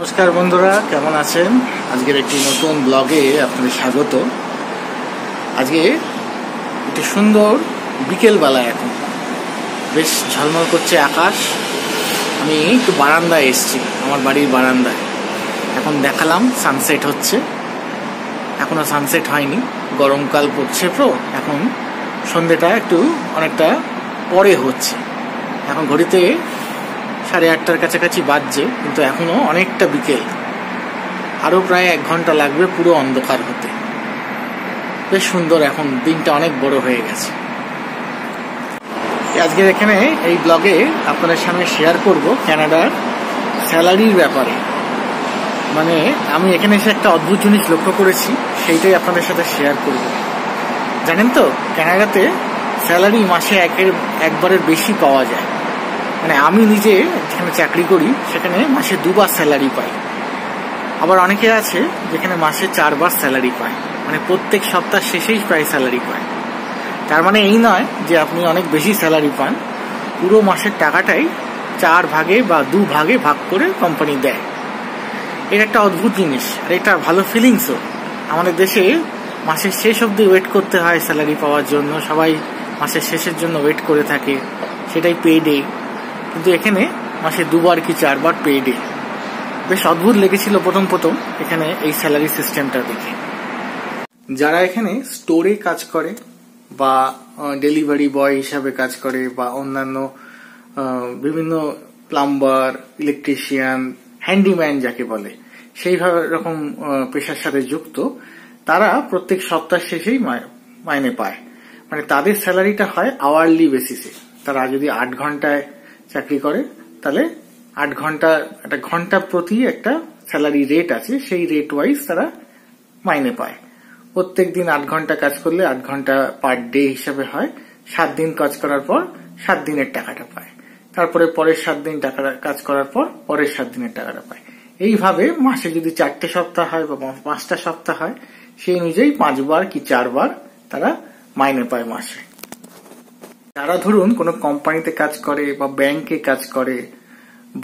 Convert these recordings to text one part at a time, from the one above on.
নমস্কার বন্ধুরা, কেমন আছেন? আজকের একটি নতুন ব্লগে আপনাদের স্বাগত। আজকে একটি সুন্দর বিকেলবেলা, এখন বেশ ঝলমল করছে আকাশ। আমি একটু বারান্দায় এসেছি, আমার বাড়ির বারান্দায়। এখন দেখালাম সানসেট হচ্ছে, এখনো সানসেট হয়নি, গরমকাল পড়ছে তো। এখন সন্ধ্যেটা একটু অনেকটা পরে হচ্ছে। এখন ঘড়িতে 8:30টার কাছাকাছি বাজছে, কিন্তু এখনো অনেকটা বিকেল। আরো প্রায় 1 ঘন্টা লাগবে পুরো অন্ধকার হতে। বেশ সুন্দর, এখন দিনটা অনেক বড় হয়ে গেছে। আজকে এখানে এই ব্লগে আপনাদের সামনে শেয়ার করব কানাডার স্যালারির ব্যাপারে। মানে আমি এখানে এসে একটা অদ্ভুত জিনিস লক্ষ্য করেছি, সেইটাই আপনাদের সাথে শেয়ার করব। জানেন তো, কানাডাতে স্যালারি মাসে একবারের বেশি পাওয়া যায়। মানে আমি নিজে যেখানে চাকরি করি সেখানে মাসে 2 বার স্যালারি পাই। আবার অনেকে আছে যেখানে মাসে 4 বার স্যালারি পায়, মানে প্রত্যেক সপ্তাহ শেষেই প্রায় স্যালারি পায়। তার মানে এই নয় যে আপনি অনেক বেশি স্যালারি পান, পুরো মাসের টাকাটাই 4 ভাগে বা 2 ভাগে ভাগ করে কোম্পানি দেয়। এটা একটা অদ্ভুত জিনিস, আর এটা ভালো ফিলিংসও। আমাদের দেশে মাসের শেষ অবধি ওয়েট করতে হয় স্যালারি পাওয়ার জন্য, সবাই মাসের শেষের জন্য ওয়েট করে থাকে, সেটাই পে ডে। কিন্তু এখানে মাসে 2 বার কি 4 বার পে ডে। বেশ অদ্ভুত লেগেছিল প্রথম এখানে এই স্যালারি সিস্টেমটা দেখে। যারা এখানে স্টোরে কাজ করে বা ডেলিভারি বয় হিসাবে কাজ করে বা অন্যান্য বিভিন্ন প্লাম্বার, ইলেকট্রিশিয়ান, হ্যান্ডিম্যান যাকে বলে, সেইভাবে রকম পেশার সাথে যুক্ত, তারা প্রত্যেক সপ্তাহ শেষেই মাইনে পায়। মানে তাদের স্যালারিটা হয় আওয়ারলি বেসিসে। তারা যদি 8 ঘন্টায় চাকরি করে, তাহলে 8 ঘন্টা, একটা ঘন্টা প্রতি একটা স্যালারি রেট আছে, সেই রেট ওয়াইজ তারা মাইনে পায়। প্রত্যেক দিন 8 ঘন্টা কাজ করলে 8 ঘন্টা পার ডে হিসাবে হয়। 7 দিন কাজ করার পর 7 দিনের টাকাটা পায়। তারপরে পরের 7 দিন কাজ করার পর পরের 7 দিনের টাকাটা পায়। এইভাবে মাসে যদি 4টে সপ্তাহ হয় বা 5টা সপ্তাহ হয়, সেই অনুযায়ী 5 বার কি 4 বার তারা মাইনে পায় মাসে। যারা ধরুন কোনো কোম্পানিতে কাজ করে বা ব্যাংকে কাজ করে,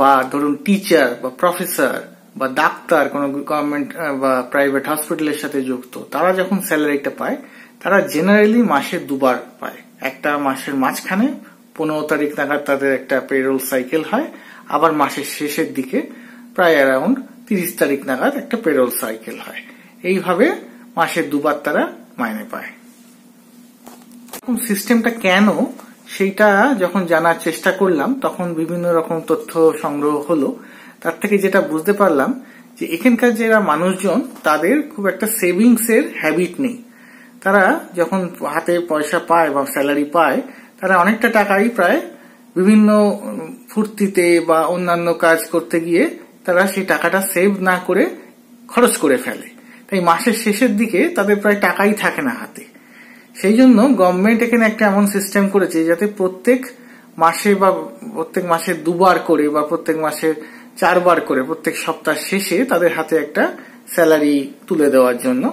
বা ধরুন টিচার বা প্রফেসর বা ডাক্তার কোনো গভর্নমেন্ট বা প্রাইভেট হসপিটালের সাথে যুক্ত, তারা যখন স্যালারিটা পায়, তারা জেনারেলি মাসে 2 বার পায়। একটা মাসের মাঝখানে 15 তারিখ নাগাদ তাদের একটা পেরোল সাইকেল হয়, আবার মাসের শেষের দিকে প্রায় অ্যারাউন্ড 30 তারিখ নাগাদ একটা পেরোল সাইকেল হয়। এইভাবে মাসে 2 বার তারা মাইনে পায়। সিস্টেমটা কেন, সেইটা যখন জানার চেষ্টা করলাম, তখন বিভিন্ন রকম তথ্য সংগ্রহ হলো। তার থেকে যেটা বুঝতে পারলাম যে এখানকার যারা মানুষজন, তাদের খুব একটা সেভিংস এর হ্যাবিট নেই। তারা যখন হাতে পয়সা পায় বা স্যালারি পায়, তারা অনেকটা টাকাই প্রায় বিভিন্ন ফুর্তিতে বা অন্যান্য কাজ করতে গিয়ে তারা সেই টাকাটা সেভ না করে খরচ করে ফেলে। তাই মাসের শেষের দিকে তাদের প্রায় টাকাই থাকে না হাতে। সেই জন্য গভর্নমেন্ট এখানে একটা এমন সিস্টেম করেছে যাতে প্রত্যেক মাসে বা প্রত্যেক মাসে 2 বার করে বা প্রত্যেক মাসে 4 বার করে প্রত্যেক সপ্তাহ শেষে তাদের হাতে একটা স্যালারি তুলে দেওয়ার জন্য,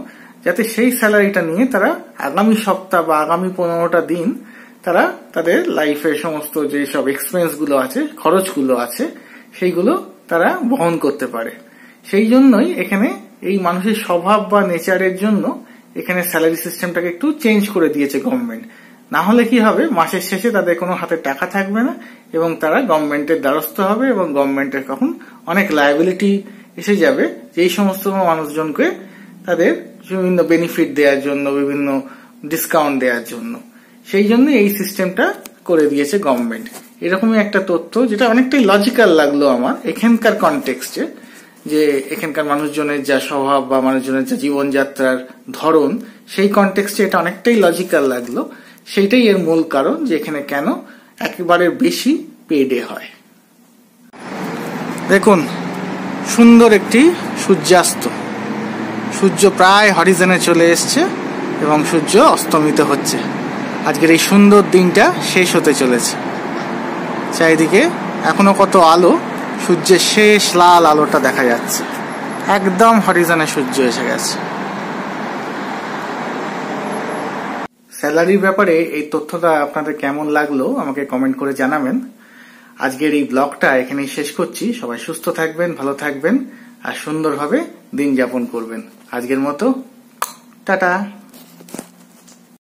যাতে সেই স্যালারিটা নিয়ে তারা আগামী সপ্তাহ বা আগামী 15টা দিন তারা তাদের লাইফের সমস্ত যে সব এক্সপেন্স গুলো আছে, খরচগুলো আছে, সেইগুলো তারা বহন করতে পারে। সেই জন্যই এখানে এই মানুষের স্বভাব বা নেচারের জন্য এখানে স্যালারি সিস্টেমটাকে একটু চেঞ্জ করে দিয়েছে গভর্নমেন্ট। না হলে কি হবে, মাসের শেষে তাদের কোনো হাতে টাকা থাকবে না এবং তারা গভর্নমেন্টের দ্বারস্থ হবে এবং গভর্নমেন্টের তখন অনেক লায়াবিলিটি এসে যাবে, যে সমস্ত মানুষজনকে তাদের বিভিন্ন বেনিফিট দেওয়ার জন্য, বিভিন্ন ডিসকাউন্ট দেওয়ার জন্য। সেই জন্য এই সিস্টেমটা করে দিয়েছে গভর্নমেন্ট। এরকমই একটা তথ্য, যেটা অনেকটাই লজিক্যাল লাগলো আমার এখানকার কনটেক্সটে, যে এখানকার মানুষজনের যা স্বভাব বা মানুষজনের যা জীবনযাত্রার ধরন, সেই কনটেক্সটে এটা অনেকটাই লজিক্যাল লাগলো। সেইটাই এর মূল কারণ যে এখানে কেন একেবারে বেশি পে ডে হয়। দেখুন, সুন্দর একটি সূর্যাস্ত। সূর্য প্রায় হরিজনে চলে এসছে এবং সূর্য অস্তমিত হচ্ছে। আজকের এই সুন্দর দিনটা শেষ হতে চলেছে। চারিদিকে এখনো কত আলো, সূর্যের শেষ লাল আলোটা দেখা যাচ্ছে। একদম হরিজনে সূর্য এসে গেছে। স্যালারির ব্যাপারে এই তথ্যটা আপনাদের কেমন লাগলো আমাকে কমেন্ট করে জানাবেন। আজকের এই ব্লগটা এখানেই শেষ করছি। সবাই সুস্থ থাকবেন, ভালো থাকবেন। আর সুন্দরভাবে দিন যাপন করবেন। আজকের মতো টাটা।